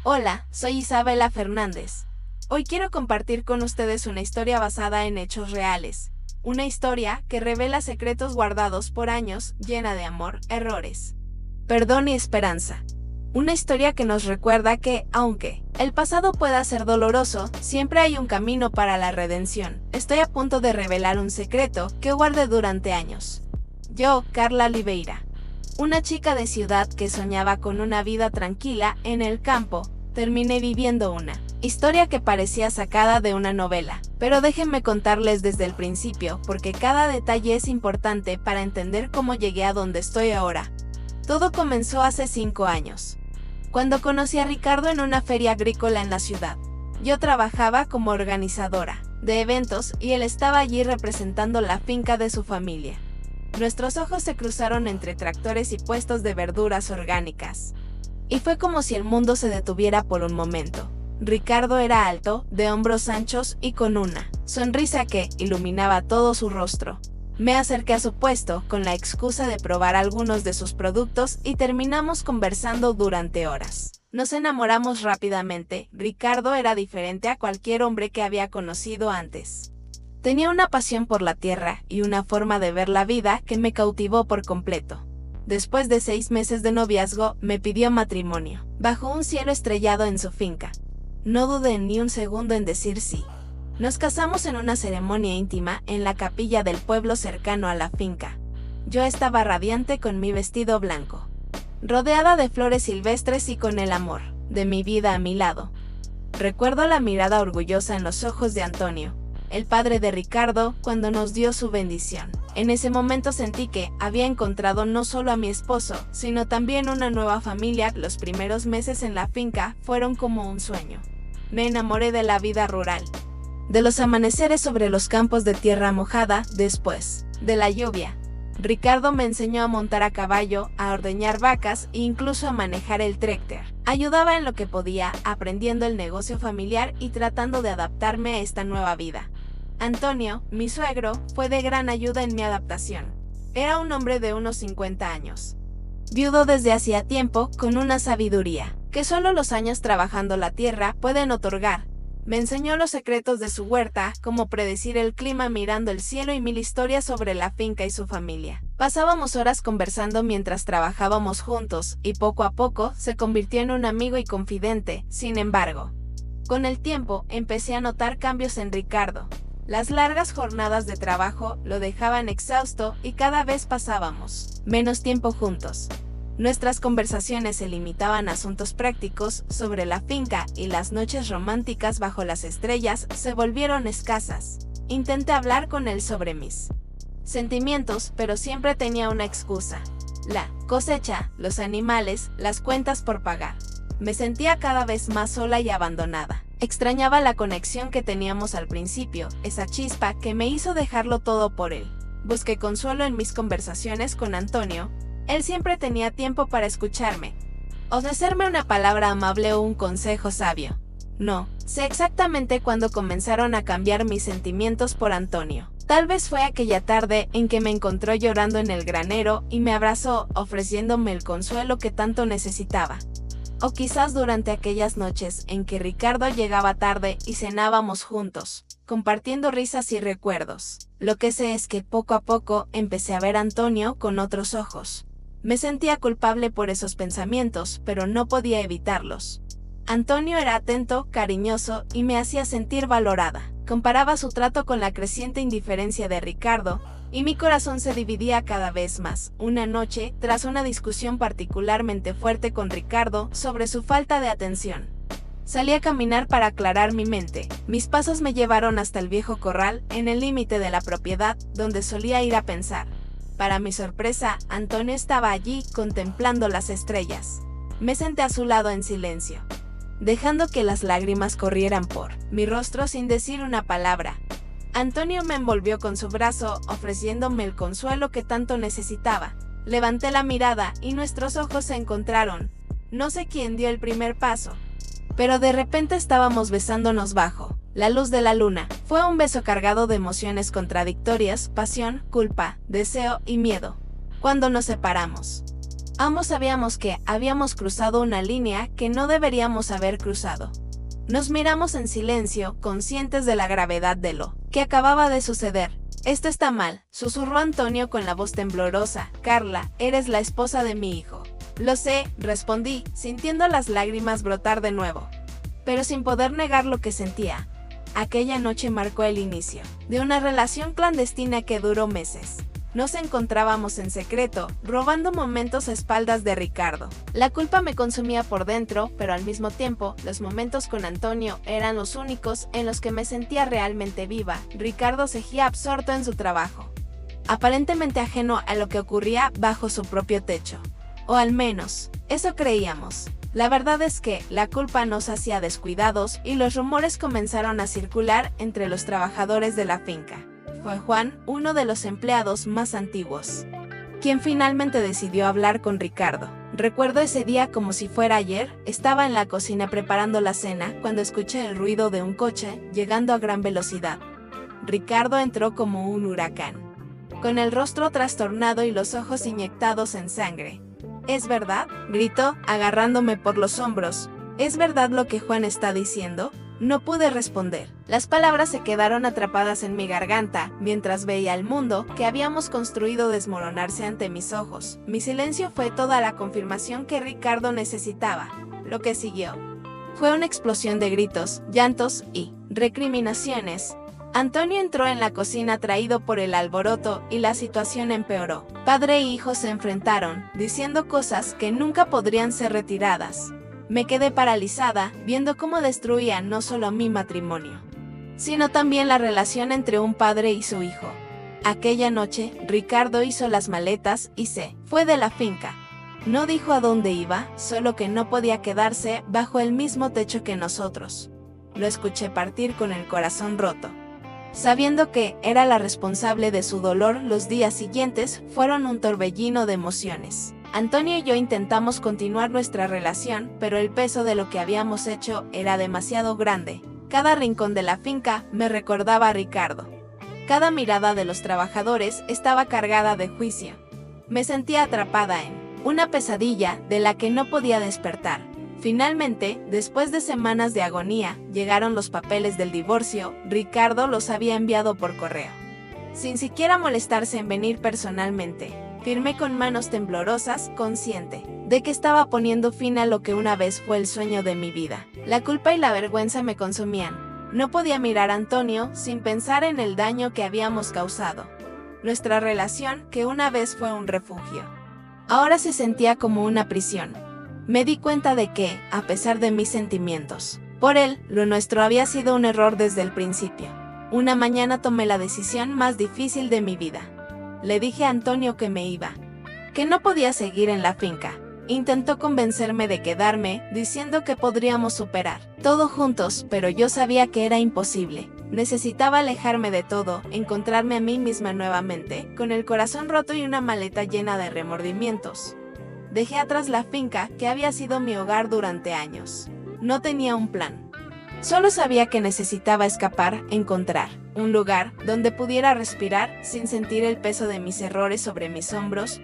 Hola, soy Isabela Fernández. Hoy quiero compartir con ustedes una historia basada en hechos reales. Una historia que revela secretos guardados por años, llena de amor, errores, perdón y esperanza. Una historia que nos recuerda que, aunque el pasado pueda ser doloroso, siempre hay un camino para la redención. Estoy a punto de revelar un secreto que guardé durante años. Yo, Carla Oliveira, una chica de ciudad que soñaba con una vida tranquila en el campo, terminé viviendo una historia que parecía sacada de una novela. Pero déjenme contarles desde el principio, porque cada detalle es importante para entender cómo llegué a donde estoy ahora. Todo comenzó hace 5 años, cuando conocí a Ricardo en una feria agrícola en la ciudad. Yo trabajaba como organizadora de eventos y él estaba allí representando la finca de su familia. Nuestros ojos se cruzaron entre tractores y puestos de verduras orgánicas. Y fue como si el mundo se detuviera por un momento. Ricardo era alto, de hombros anchos y con una sonrisa que iluminaba todo su rostro. Me acerqué a su puesto con la excusa de probar algunos de sus productos y terminamos conversando durante horas. Nos enamoramos rápidamente. Ricardo era diferente a cualquier hombre que había conocido antes. Tenía una pasión por la tierra y una forma de ver la vida que me cautivó por completo. Después de 6 meses de noviazgo, me pidió matrimonio, bajo un cielo estrellado en su finca. No dudé ni un segundo en decir sí. Nos casamos en una ceremonia íntima en la capilla del pueblo cercano a la finca. Yo estaba radiante con mi vestido blanco, rodeada de flores silvestres y con el amor de mi vida a mi lado. Recuerdo la mirada orgullosa en los ojos de Antonio, el padre de Ricardo, cuando nos dio su bendición. En ese momento sentí que había encontrado no solo a mi esposo, sino también una nueva familia. Los primeros meses en la finca fueron como un sueño. Me enamoré de la vida rural, de los amaneceres sobre los campos de tierra mojada, después de la lluvia. Ricardo me enseñó a montar a caballo, a ordeñar vacas e incluso a manejar el tractor. Ayudaba en lo que podía, aprendiendo el negocio familiar y tratando de adaptarme a esta nueva vida. Antonio, mi suegro, fue de gran ayuda en mi adaptación. Era un hombre de unos 50 años, viudo desde hacía tiempo, con una sabiduría que solo los años trabajando la tierra pueden otorgar. Me enseñó los secretos de su huerta, cómo predecir el clima mirando el cielo y 1000 historias sobre la finca y su familia. Pasábamos horas conversando mientras trabajábamos juntos, y poco a poco se convirtió en un amigo y confidente. Sin embargo, con el tiempo empecé a notar cambios en Ricardo. Las largas jornadas de trabajo lo dejaban exhausto y cada vez pasábamos menos tiempo juntos. Nuestras conversaciones se limitaban a asuntos prácticos sobre la finca y las noches románticas bajo las estrellas se volvieron escasas. Intenté hablar con él sobre mis sentimientos, pero siempre tenía una excusa: la cosecha, los animales, las cuentas por pagar. Me sentía cada vez más sola y abandonada. Extrañaba la conexión que teníamos al principio, esa chispa que me hizo dejarlo todo por él. Busqué consuelo en mis conversaciones con Antonio. Él siempre tenía tiempo para escucharme, ofrecerme una palabra amable o un consejo sabio. No sé exactamente cuándo comenzaron a cambiar mis sentimientos por Antonio. Tal vez fue aquella tarde en que me encontró llorando en el granero y me abrazó, ofreciéndome el consuelo que tanto necesitaba. O quizás durante aquellas noches en que Ricardo llegaba tarde y cenábamos juntos, compartiendo risas y recuerdos. Lo que sé es que poco a poco empecé a ver a Antonio con otros ojos. Me sentía culpable por esos pensamientos, pero no podía evitarlos. Antonio era atento, cariñoso y me hacía sentir valorada. Comparaba su trato con la creciente indiferencia de Ricardo, y mi corazón se dividía cada vez más. Una noche, tras una discusión particularmente fuerte con Ricardo sobre su falta de atención, salí a caminar para aclarar mi mente. Mis pasos me llevaron hasta el viejo corral, en el límite de la propiedad, donde solía ir a pensar. Para mi sorpresa, Antonio estaba allí, contemplando las estrellas. Me senté a su lado en silencio, dejando que las lágrimas corrieran por mi rostro sin decir una palabra. Antonio me envolvió con su brazo, ofreciéndome el consuelo que tanto necesitaba. Levanté la mirada y nuestros ojos se encontraron. No sé quién dio el primer paso, pero de repente estábamos besándonos bajo la luz de la luna. Fue un beso cargado de emociones contradictorias, pasión, culpa, deseo y miedo. Cuando nos separamos, Ambos sabíamos que habíamos cruzado una línea que no deberíamos haber cruzado. Nos miramos en silencio, conscientes de la gravedad de lo que acababa de suceder. «Esto está mal», susurró Antonio con la voz temblorosa. «Carla, eres la esposa de mi hijo». «Lo sé», respondí, sintiendo las lágrimas brotar de nuevo, pero sin poder negar lo que sentía. Aquella noche marcó el inicio de una relación clandestina que duró meses. Nos encontrábamos en secreto, robando momentos a espaldas de Ricardo. La culpa me consumía por dentro, pero al mismo tiempo, los momentos con Antonio eran los únicos en los que me sentía realmente viva. Ricardo seguía absorto en su trabajo, aparentemente ajeno a lo que ocurría bajo su propio techo. O al menos, eso creíamos. La verdad es que la culpa nos hacía descuidados y los rumores comenzaron a circular entre los trabajadores de la finca. Fue Juan, uno de los empleados más antiguos, quien finalmente decidió hablar con Ricardo. Recuerdo ese día como si fuera ayer. Estaba en la cocina preparando la cena cuando escuché el ruido de un coche llegando a gran velocidad. Ricardo entró como un huracán, con el rostro trastornado y los ojos inyectados en sangre. «¿Es verdad?», gritó, agarrándome por los hombros. «¿Es verdad lo que Juan está diciendo?». No pude responder. Las palabras se quedaron atrapadas en mi garganta, mientras veía el mundo que habíamos construido desmoronarse ante mis ojos. Mi silencio fue toda la confirmación que Ricardo necesitaba. Lo que siguió fue una explosión de gritos, llantos y recriminaciones. Antonio entró en la cocina atraído por el alboroto y la situación empeoró. Padre e hijo se enfrentaron, diciendo cosas que nunca podrían ser retiradas. Me quedé paralizada, viendo cómo destruían no solo mi matrimonio, sino también la relación entre un padre y su hijo. Aquella noche, Ricardo hizo las maletas y se fue de la finca. No dijo a dónde iba, solo que no podía quedarse bajo el mismo techo que nosotros. Lo escuché partir con el corazón roto. Sabiendo que era la responsable de su dolor, los días siguientes fueron un torbellino de emociones. Antonio y yo intentamos continuar nuestra relación, pero el peso de lo que habíamos hecho era demasiado grande. Cada rincón de la finca me recordaba a Ricardo. Cada mirada de los trabajadores estaba cargada de juicio. Me sentía atrapada en una pesadilla de la que no podía despertar. Finalmente, después de semanas de agonía, llegaron los papeles del divorcio. Ricardo los había enviado por correo, sin siquiera molestarse en venir personalmente. Firmé con manos temblorosas, consciente de que estaba poniendo fin a lo que una vez fue el sueño de mi vida. La culpa y la vergüenza me consumían. No podía mirar a Antonio sin pensar en el daño que habíamos causado. Nuestra relación, que una vez fue un refugio, ahora se sentía como una prisión. Me di cuenta de que, a pesar de mis sentimientos por él, lo nuestro había sido un error desde el principio. Una mañana tomé la decisión más difícil de mi vida. Le dije a Antonio que me iba, que no podía seguir en la finca. Intentó convencerme de quedarme, diciendo que podríamos superar todo juntos, pero yo sabía que era imposible. Necesitaba alejarme de todo, encontrarme a mí misma nuevamente, con el corazón roto y una maleta llena de remordimientos. Dejé atrás la finca, que había sido mi hogar durante años. No tenía un plan. Solo sabía que necesitaba escapar, encontrar un lugar donde pudiera respirar sin sentir el peso de mis errores sobre mis hombros.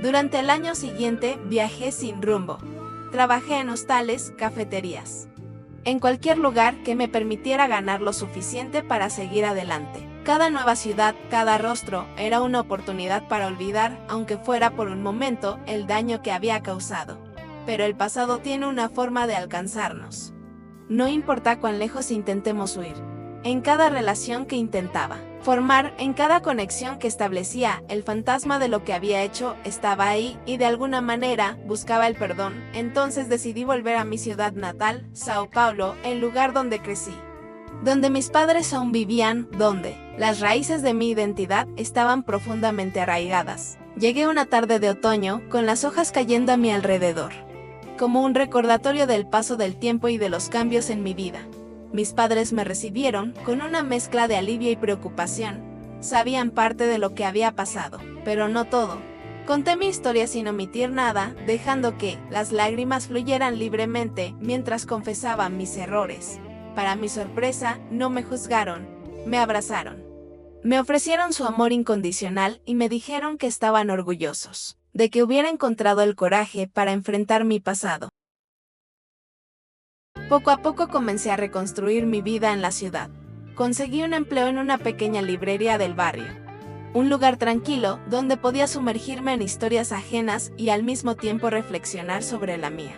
Durante el año siguiente viajé sin rumbo. Trabajé en hostales, cafeterías, en cualquier lugar que me permitiera ganar lo suficiente para seguir adelante. Cada nueva ciudad, cada rostro, era una oportunidad para olvidar, aunque fuera por un momento, el daño que había causado. Pero el pasado tiene una forma de alcanzarnos. No importa cuán lejos intentemos huir. En cada relación que intentaba formar, en cada conexión que establecía, el fantasma de lo que había hecho estaba ahí y de alguna manera buscaba el perdón. Entonces decidí volver a mi ciudad natal, Sao Paulo, el lugar donde crecí, donde mis padres aún vivían, donde las raíces de mi identidad estaban profundamente arraigadas. Llegué una tarde de otoño, con las hojas cayendo a mi alrededor, como un recordatorio del paso del tiempo y de los cambios en mi vida. Mis padres me recibieron con una mezcla de alivio y preocupación. Sabían parte de lo que había pasado, pero no todo. Conté mi historia sin omitir nada, dejando que las lágrimas fluyeran libremente mientras confesaba mis errores. Para mi sorpresa, no me juzgaron, me abrazaron. Me ofrecieron su amor incondicional y me dijeron que estaban orgullosos de que hubiera encontrado el coraje para enfrentar mi pasado. Poco a poco comencé a reconstruir mi vida en la ciudad. Conseguí un empleo en una pequeña librería del barrio. Un lugar tranquilo donde podía sumergirme en historias ajenas y al mismo tiempo reflexionar sobre la mía.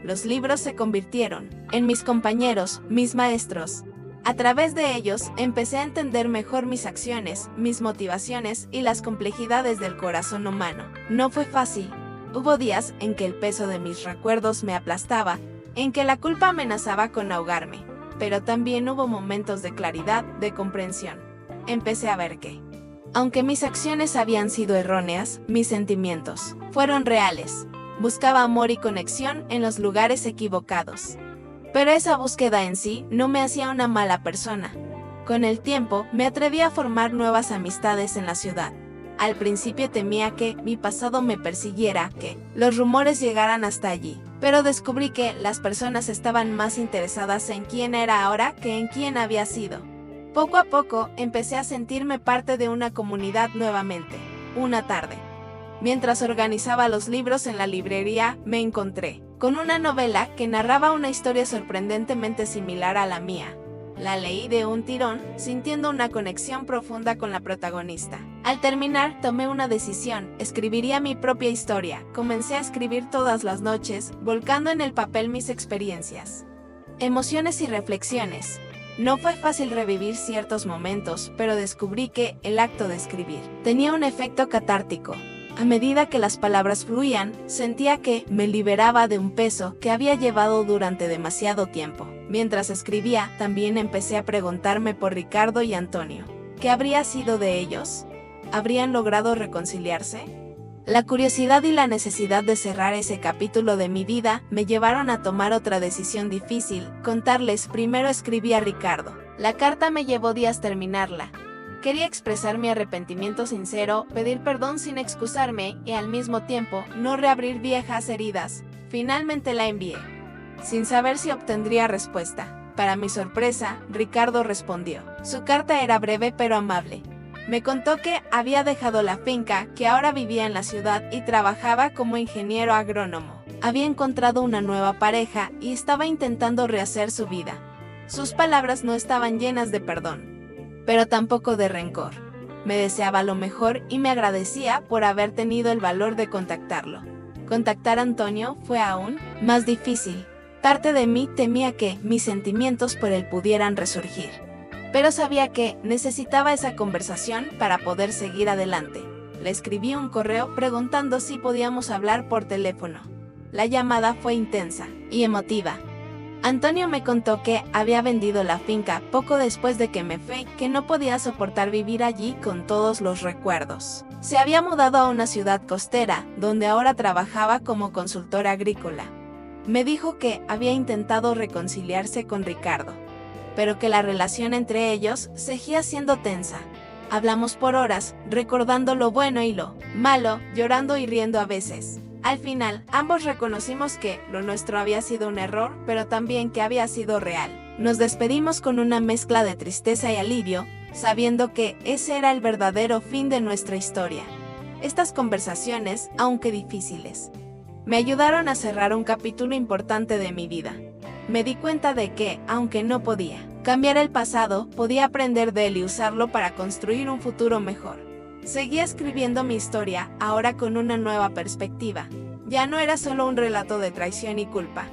Los libros se convirtieron en mis compañeros, mis maestros. A través de ellos empecé a entender mejor mis acciones, mis motivaciones y las complejidades del corazón humano. No fue fácil. Hubo días en que el peso de mis recuerdos me aplastaba, en que la culpa amenazaba con ahogarme, pero también hubo momentos de claridad, de comprensión. Empecé a ver que, aunque mis acciones habían sido erróneas, mis sentimientos fueron reales. Buscaba amor y conexión en los lugares equivocados. Pero esa búsqueda en sí no me hacía una mala persona. Con el tiempo, me atreví a formar nuevas amistades en la ciudad. Al principio temía que mi pasado me persiguiera, que los rumores llegaran hasta allí. Pero descubrí que las personas estaban más interesadas en quién era ahora que en quién había sido. Poco a poco, empecé a sentirme parte de una comunidad nuevamente. Una tarde, mientras organizaba los libros en la librería, me encontré con una novela que narraba una historia sorprendentemente similar a la mía. La leí de un tirón, sintiendo una conexión profunda con la protagonista. Al terminar, tomé una decisión: escribiría mi propia historia. Comencé a escribir todas las noches, volcando en el papel mis experiencias, emociones y reflexiones. No fue fácil revivir ciertos momentos, pero descubrí que el acto de escribir tenía un efecto catártico. A medida que las palabras fluían, sentía que me liberaba de un peso que había llevado durante demasiado tiempo. Mientras escribía, también empecé a preguntarme por Ricardo y Antonio. ¿Qué habría sido de ellos? ¿Habrían logrado reconciliarse? La curiosidad y la necesidad de cerrar ese capítulo de mi vida me llevaron a tomar otra decisión difícil: contarles. Primero escribí a Ricardo. La carta me llevó días terminarla. Quería expresar mi arrepentimiento sincero, pedir perdón sin excusarme y al mismo tiempo no reabrir viejas heridas. Finalmente la envié, sin saber si obtendría respuesta. Para mi sorpresa, Ricardo respondió. Su carta era breve pero amable. Me contó que había dejado la finca, que ahora vivía en la ciudad y trabajaba como ingeniero agrónomo. Había encontrado una nueva pareja y estaba intentando rehacer su vida. Sus palabras no estaban llenas de perdón, pero tampoco de rencor. Me deseaba lo mejor y me agradecía por haber tenido el valor de contactarlo. Contactar a Antonio fue aún más difícil. Parte de mí temía que mis sentimientos por él pudieran resurgir, pero sabía que necesitaba esa conversación para poder seguir adelante. Le escribí un correo preguntando si podíamos hablar por teléfono. La llamada fue intensa y emotiva. Antonio me contó que había vendido la finca poco después de que me fui, que no podía soportar vivir allí con todos los recuerdos. Se había mudado a una ciudad costera, donde ahora trabajaba como consultor agrícola. Me dijo que había intentado reconciliarse con Ricardo, pero que la relación entre ellos seguía siendo tensa. Hablamos por horas, recordando lo bueno y lo malo, llorando y riendo a veces. Al final, ambos reconocimos que lo nuestro había sido un error, pero también que había sido real. Nos despedimos con una mezcla de tristeza y alivio, sabiendo que ese era el verdadero fin de nuestra historia. Estas conversaciones, aunque difíciles, me ayudaron a cerrar un capítulo importante de mi vida. Me di cuenta de que, aunque no podía cambiar el pasado, podía aprender de él y usarlo para construir un futuro mejor. Seguí escribiendo mi historia, ahora con una nueva perspectiva. Ya no era solo un relato de traición y culpa,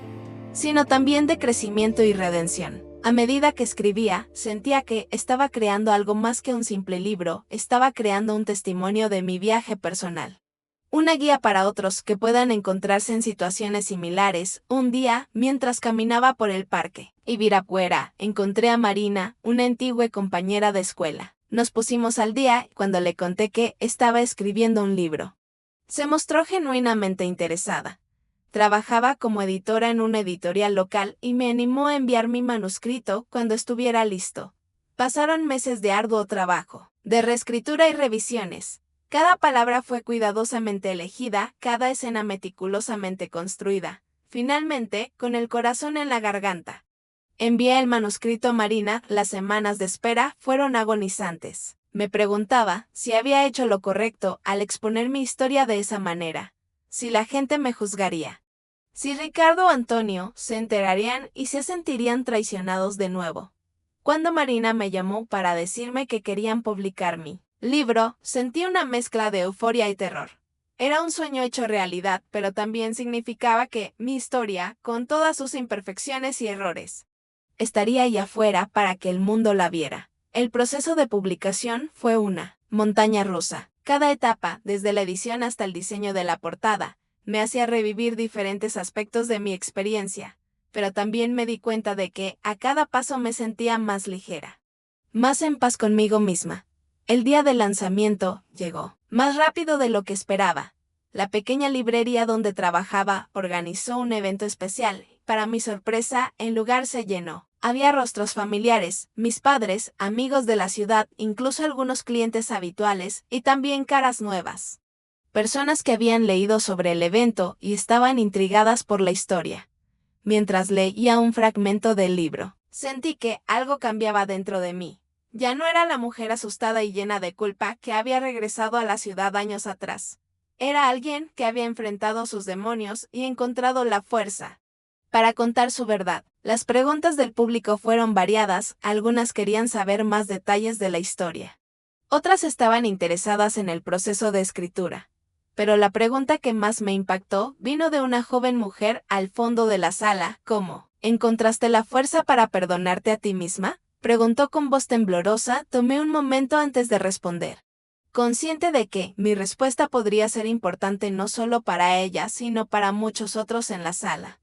sino también de crecimiento y redención. A medida que escribía, sentía que estaba creando algo más que un simple libro, estaba creando un testimonio de mi viaje personal. Una guía para otros que puedan encontrarse en situaciones similares. Un día, mientras caminaba por el parque Ibirapuera, encontré a Marina, una antigua compañera de escuela. Nos pusimos al día cuando le conté que estaba escribiendo un libro. Se mostró genuinamente interesada. Trabajaba como editora en una editorial local y me animó a enviar mi manuscrito cuando estuviera listo. Pasaron meses de arduo trabajo, de reescritura y revisiones. Cada palabra fue cuidadosamente elegida, cada escena meticulosamente construida. Finalmente, con el corazón en la garganta, envié el manuscrito a Marina. Las semanas de espera fueron agonizantes. Me preguntaba si había hecho lo correcto al exponer mi historia de esa manera, si la gente me juzgaría, si Ricardo o Antonio se enterarían y se sentirían traicionados de nuevo. Cuando Marina me llamó para decirme que querían publicar mi libro, sentí una mezcla de euforia y terror. Era un sueño hecho realidad, pero también significaba que mi historia, con todas sus imperfecciones y errores, estaría ahí afuera para que el mundo la viera. El proceso de publicación fue una montaña rusa. Cada etapa, desde la edición hasta el diseño de la portada, me hacía revivir diferentes aspectos de mi experiencia, pero también me di cuenta de que a cada paso me sentía más ligera, más en paz conmigo misma. El día del lanzamiento llegó, más rápido de lo que esperaba. La pequeña librería donde trabajaba organizó un evento especial. Para mi sorpresa, el lugar se llenó. Había rostros familiares, mis padres, amigos de la ciudad, incluso algunos clientes habituales, y también caras nuevas. Personas que habían leído sobre el evento y estaban intrigadas por la historia. Mientras leía un fragmento del libro, sentí que algo cambiaba dentro de mí. Ya no era la mujer asustada y llena de culpa que había regresado a la ciudad años atrás. Era alguien que había enfrentado sus demonios y encontrado la fuerza para contar su verdad. Las preguntas del público fueron variadas, algunas querían saber más detalles de la historia. Otras estaban interesadas en el proceso de escritura. Pero la pregunta que más me impactó vino de una joven mujer al fondo de la sala. ¿Cómo encontraste la fuerza para perdonarte a ti misma?, preguntó con voz temblorosa. Tomé un momento antes de responder, consciente de que mi respuesta podría ser importante no solo para ella, sino para muchos otros en la sala.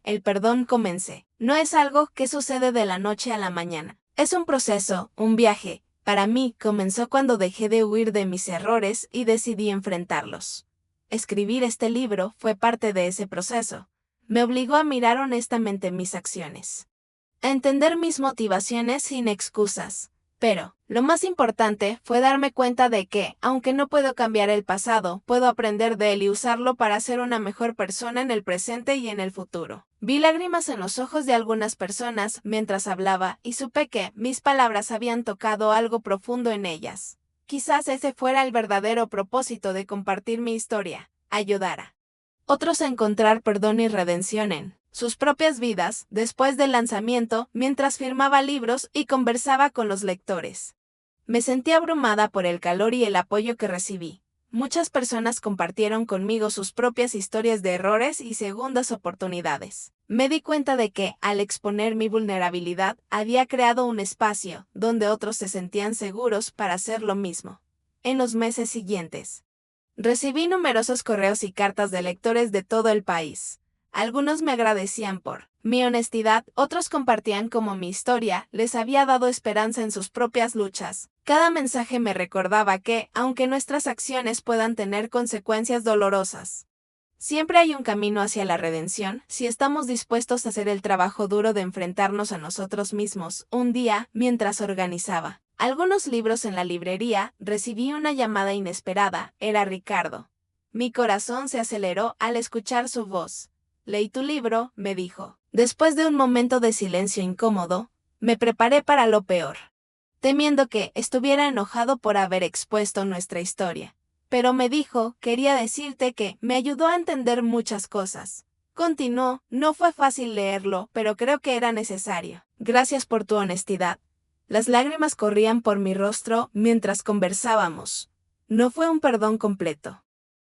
El perdón, comencé, no es algo que sucede de la noche a la mañana. Es un proceso, un viaje. Para mí, comenzó cuando dejé de huir de mis errores y decidí enfrentarlos. Escribir este libro fue parte de ese proceso. Me obligó a mirar honestamente mis acciones, a entender mis motivaciones sin excusas. Pero, lo más importante fue darme cuenta de que, aunque no puedo cambiar el pasado, puedo aprender de él y usarlo para ser una mejor persona en el presente y en el futuro. Vi lágrimas en los ojos de algunas personas mientras hablaba y supe que mis palabras habían tocado algo profundo en ellas. Quizás ese fuera el verdadero propósito de compartir mi historia, ayudar a otros a encontrar perdón y redención en sus propias vidas. Después del lanzamiento, mientras firmaba libros y conversaba con los lectores, me sentí abrumada por el calor y el apoyo que recibí. Muchas personas compartieron conmigo sus propias historias de errores y segundas oportunidades. Me di cuenta de que, al exponer mi vulnerabilidad, había creado un espacio donde otros se sentían seguros para hacer lo mismo. En los meses siguientes, recibí numerosos correos y cartas de lectores de todo el país. Algunos me agradecían por mi honestidad, otros compartían cómo mi historia les había dado esperanza en sus propias luchas. Cada mensaje me recordaba que, aunque nuestras acciones puedan tener consecuencias dolorosas, siempre hay un camino hacia la redención si estamos dispuestos a hacer el trabajo duro de enfrentarnos a nosotros mismos. Un día, mientras organizaba algunos libros en la librería, recibí una llamada inesperada. Era Ricardo. Mi corazón se aceleró al escuchar su voz. «Leí tu libro», me dijo. Después de un momento de silencio incómodo, me preparé para lo peor, temiendo que estuviera enojado por haber expuesto nuestra historia. Pero me dijo, quería decirte que me ayudó a entender muchas cosas. Continuó, no fue fácil leerlo, pero creo que era necesario. Gracias por tu honestidad. Las lágrimas corrían por mi rostro mientras conversábamos. No fue un perdón completo,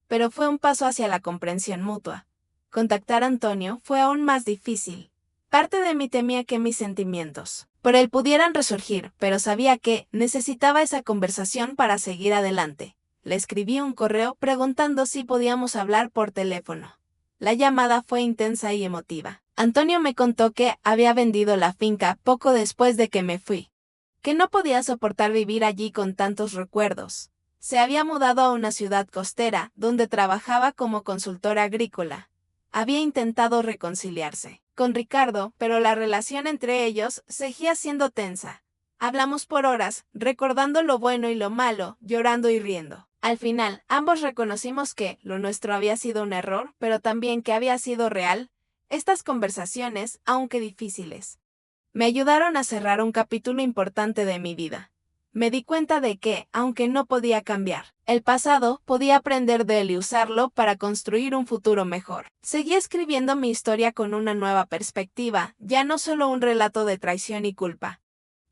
pero fue un paso hacia la comprensión mutua. Contactar a Antonio fue aún más difícil. Parte de mí temía que mis sentimientos por él pudieran resurgir, pero sabía que necesitaba esa conversación para seguir adelante. Le escribí un correo preguntando si podíamos hablar por teléfono. La llamada fue intensa y emotiva. Antonio me contó que había vendido la finca poco después de que me fui, que no podía soportar vivir allí con tantos recuerdos. Se había mudado a una ciudad costera, donde trabajaba como consultora agrícola. Había intentado reconciliarse con Ricardo, pero la relación entre ellos seguía siendo tensa. Hablamos por horas, recordando lo bueno y lo malo, llorando y riendo. Al final, ambos reconocimos que lo nuestro había sido un error, pero también que había sido real. Estas conversaciones, aunque difíciles, me ayudaron a cerrar un capítulo importante de mi vida. Me di cuenta de que, aunque no podía cambiar el pasado, podía aprender de él y usarlo para construir un futuro mejor. Seguí escribiendo mi historia con una nueva perspectiva, ya no solo un relato de traición y culpa,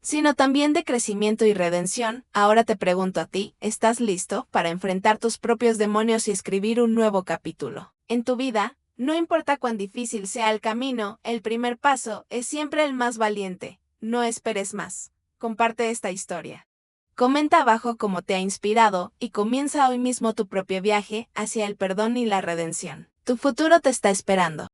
sino también de crecimiento y redención. Ahora te pregunto a ti, ¿estás listo para enfrentar tus propios demonios y escribir un nuevo capítulo en tu vida? No importa cuán difícil sea el camino, el primer paso es siempre el más valiente. No esperes más. Comparte esta historia. Comenta abajo cómo te ha inspirado y comienza hoy mismo tu propio viaje hacia el perdón y la redención. Tu futuro te está esperando.